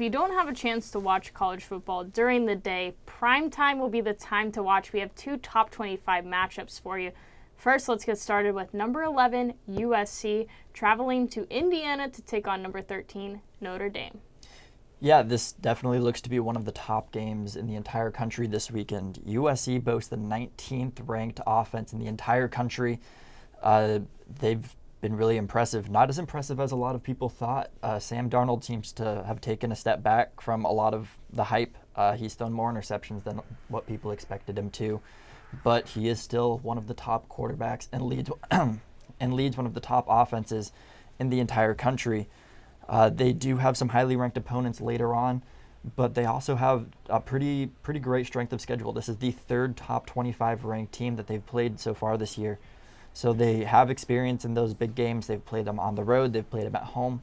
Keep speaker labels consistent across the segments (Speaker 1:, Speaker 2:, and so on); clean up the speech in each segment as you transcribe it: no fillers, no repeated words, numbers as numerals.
Speaker 1: if you don't have a chance to watch college football during the day, prime time will be the time to watch. We have 2 top 25 matchups for you. First, let's get started with number 11, USC, traveling to Indiana to take on number 13, Notre Dame.
Speaker 2: Yeah, this definitely looks to be one of the top games in the entire country this weekend. USC boasts the 19th ranked offense in the entire country. They've been really impressive. Not as impressive as a lot of people thought. Sam Darnold seems to have taken a step back from a lot of the hype. He's thrown more interceptions than what people expected him to, but he is still one of the top quarterbacks and leads one of the top offenses in the entire country. They do have some highly ranked opponents later on, but they also have a pretty great strength of schedule. This is the 3rd top 25 ranked team that they've played so far this year. So they have experience in those big games. They've played them on the road. They've played them at home.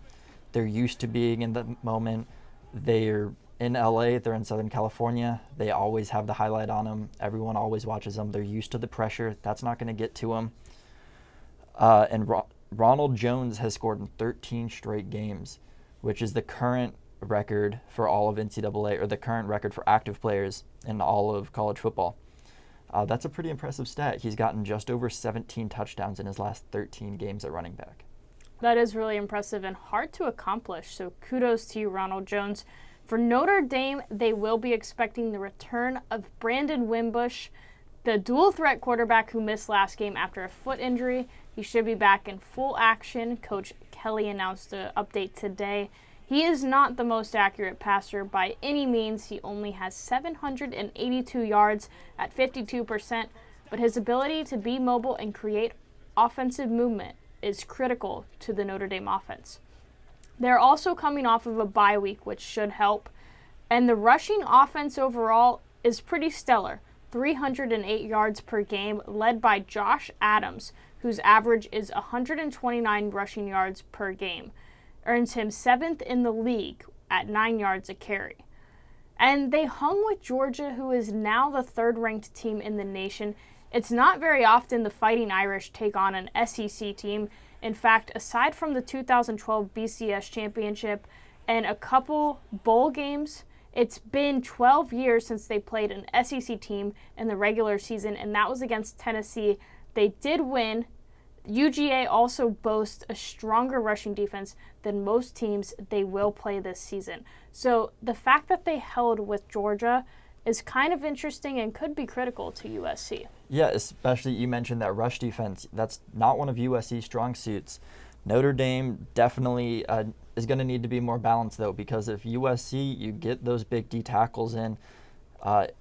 Speaker 2: They're used to being in the moment. They're in LA. They're in Southern California. They always have the highlight on them. Everyone always watches them. They're used to the pressure. That's not going to get to them. Ronald Jones has scored in 13 straight games, which is the current record for all of NCAA, or the current record for active players in all of college football. That's a pretty impressive stat. He's gotten just over 17 touchdowns in his last 13 games at running back.
Speaker 1: That is really impressive and hard to accomplish, so kudos to you, Ronald Jones. For Notre Dame, they will be expecting the return of Brandon Wimbush, the dual-threat quarterback who missed last game after a foot injury. He should be back in full action. Coach Kelly announced an update today. He is not the most accurate passer by any means. He only has 782 yards at 52%, but his ability to be mobile and create offensive movement is critical to the Notre Dame offense. They're also coming off of a bye week, which should help, and the rushing offense overall is pretty stellar. 308 yards per game, led by Josh Adams, whose average is 129 rushing yards per game. Earns him 7th in the league at 9 yards a carry. And they hung with Georgia, who is now the 3rd-ranked team in the nation. It's not very often the Fighting Irish take on an SEC team. In fact, aside from the 2012 BCS championship and a couple bowl games, it's been 12 years since they played an SEC team in the regular season, and that was against Tennessee. They did win. UGA also boasts a stronger rushing defense than most teams they will play this season. So the fact that they held with Georgia is kind of interesting and could be critical to USC.
Speaker 2: Yeah, especially you mentioned that rush defense. That's not one of USC's strong suits. Notre Dame definitely is going to need to be more balanced, though, because if USC, you get those big D tackles in,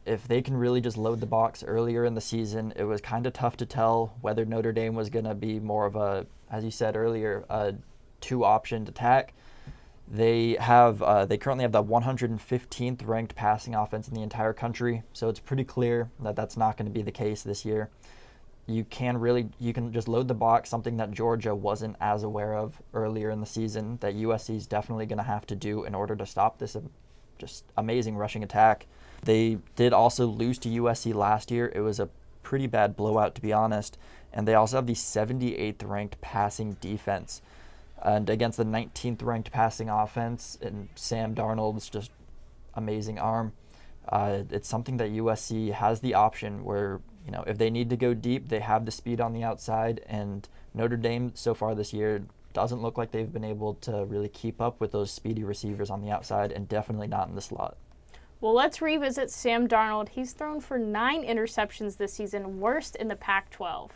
Speaker 2: if they can really just load the box earlier in the season, it was kind of tough to tell whether Notre Dame was going to be more of a, as you said earlier, a 2-option attack. They currently have the 115th ranked passing offense in the entire country, so it's pretty clear that that's not going to be the case this year. You can just load the box, something that Georgia wasn't as aware of earlier in the season, that USC is definitely going to have to do in order to stop this just amazing rushing attack. They did also lose to USC last year. It was a pretty bad blowout, to be honest. And they also have the 78th ranked passing defense. And against the 19th ranked passing offense and Sam Darnold's just amazing arm, it's something that USC has the option where, if they need to go deep, they have the speed on the outside. And Notre Dame so far this year doesn't look like they've been able to really keep up with those speedy receivers on the outside, and definitely not in the slot.
Speaker 1: Well, let's revisit Sam Darnold. He's thrown for 9 interceptions this season, worst in the Pac-12.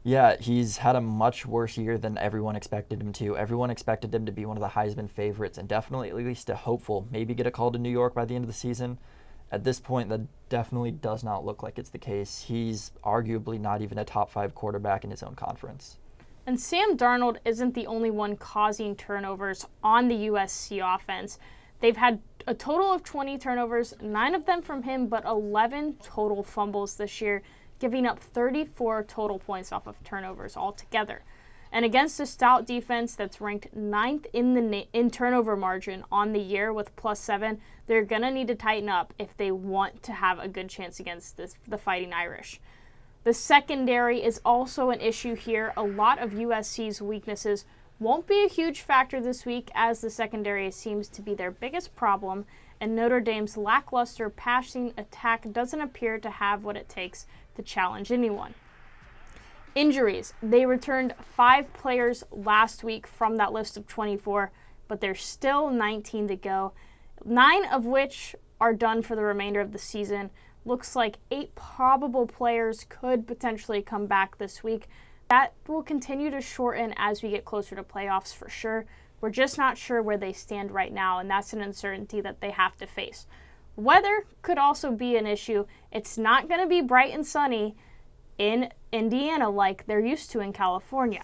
Speaker 2: Yeah, he's had a much worse year than everyone expected him to. Everyone expected him to be one of the Heisman favorites and definitely at least a hopeful, maybe get a call to New York by the end of the season. At this point, that definitely does not look like it's the case. He's arguably not even a top 5 quarterback in his own conference.
Speaker 1: And Sam Darnold isn't the only one causing turnovers on the USC offense. They've had a total of 20 turnovers, 9 of them from him, but 11 total fumbles this year, giving up 34 total points off of turnovers altogether. And against a stout defense that's ranked 9th in turnover margin on the year with +7, they're going to need to tighten up if they want to have a good chance against the Fighting Irish. The secondary is also an issue here. A lot of USC's weaknesses won't be a huge factor this week as the secondary seems to be their biggest problem, and Notre Dame's lackluster passing attack doesn't appear to have what it takes to challenge anyone. Injuries. They returned 5 players last week from that list of 24, but there's still 19 to go, 9 of which are done for the remainder of the season. Looks like 8 probable players could potentially come back this week. That will continue to shorten as we get closer to playoffs for sure. We're just not sure where they stand right now, and that's an uncertainty that they have to face. Weather could also be an issue. It's not going to be bright and sunny in Indiana like they're used to in California.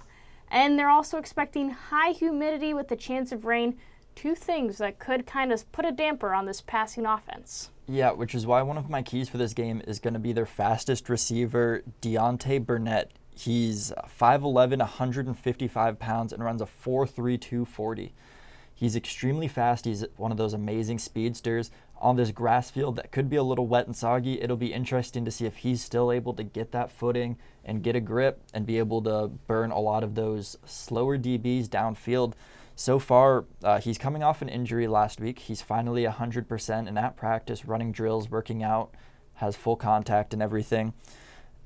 Speaker 1: And they're also expecting high humidity with the chance of rain, 2 things that could kind of put a damper on this passing offense.
Speaker 2: Yeah, which is why one of my keys for this game is going to be their fastest receiver, Deontay Burnett. He's 5'11", 155 pounds, and runs a 4.3 240. He's extremely fast. He's one of those amazing speedsters. On this grass field that could be a little wet and soggy, it'll be interesting to see if he's still able to get that footing and get a grip and be able to burn a lot of those slower DBs downfield. So far, he's coming off an injury last week. He's finally 100% and at practice, running drills, working out, has full contact and everything.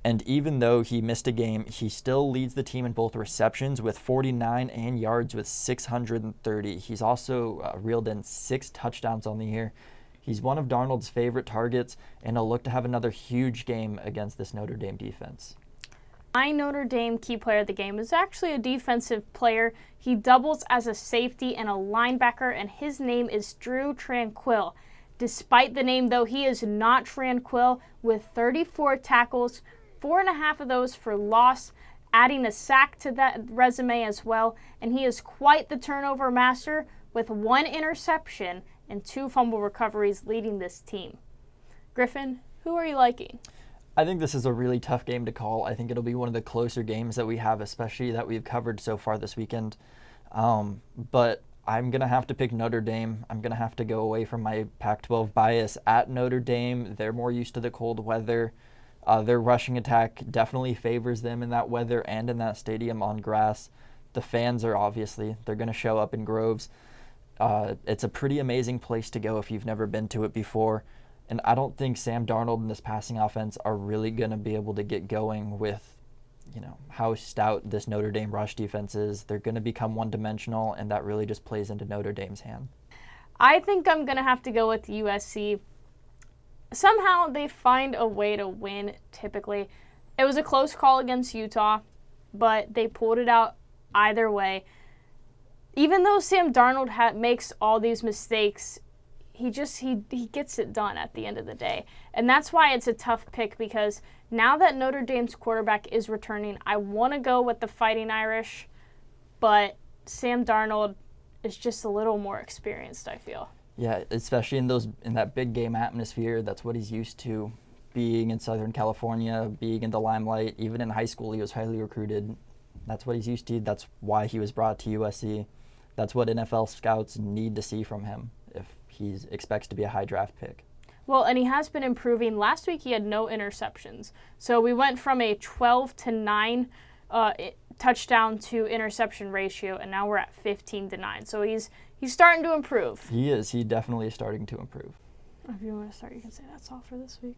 Speaker 2: And even though he missed a game, he still leads the team in both receptions with 49 and yards with 630. He's also reeled in 6 touchdowns on the year. He's one of Darnold's favorite targets, and he'll look to have another huge game against this Notre Dame defense.
Speaker 1: My Notre Dame key player of the game is actually a defensive player. He doubles as a safety and a linebacker, and his name is Drew Tranquill. Despite the name, though, he is not tranquil with 34 tackles, 4.5 of those for loss, adding a sack to that resume as well, and he is quite the turnover master with 1 interception and 2 fumble recoveries leading this team. Griffin, who are you liking?
Speaker 2: I think this is a really tough game to call. I think it'll be one of the closer games that we have, especially that we've covered so far this weekend. But I'm going to have to pick Notre Dame. I'm going to have to go away from my Pac-12 bias at Notre Dame. They're more used to the cold weather. Their rushing attack definitely favors them in that weather and in that stadium on grass. The fans are they're going to show up in groves. It's a pretty amazing place to go if you've never been to it before. And I don't think Sam Darnold and this passing offense are really going to be able to get going with, how stout this Notre Dame rush defense is. They're going to become one-dimensional, and that really just plays into Notre Dame's hand.
Speaker 1: I think I'm going to have to go with USC. Somehow they find a way to win, typically. It was a close call against Utah, but they pulled it out either way. Even though Sam Darnold makes all these mistakes, he gets it done at the end of the day. And that's why it's a tough pick, because now that Notre Dame's quarterback is returning, I want to go with the Fighting Irish, but Sam Darnold is just a little more experienced, I feel.
Speaker 2: Yeah, especially in that big game atmosphere. That's what he's used to, being in Southern California, being in the limelight. Even in high school, he was highly recruited. That's what he's used to. That's why he was brought to USC. That's what NFL scouts need to see from him if he expects to be a high draft pick.
Speaker 1: Well, and he has been improving. Last week he had no interceptions. So we went from a 12-9 touchdown to interception ratio, and now we're at 15-9. So he's starting to improve.
Speaker 2: He is. He definitely is starting to improve.
Speaker 1: If you want to start, you can say that's all for this week.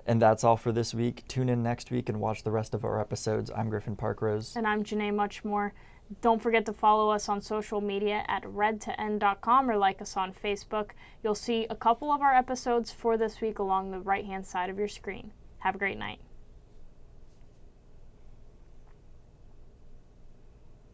Speaker 2: And that's all for this week. Tune in next week and watch the rest of our episodes. I'm Griffin Parkrose.
Speaker 1: And I'm Janae Muchmore. Don't forget to follow us on social media at redtoend.com or like us on Facebook. You'll see a couple of our episodes for this week along the right-hand side of your screen. Have a great night.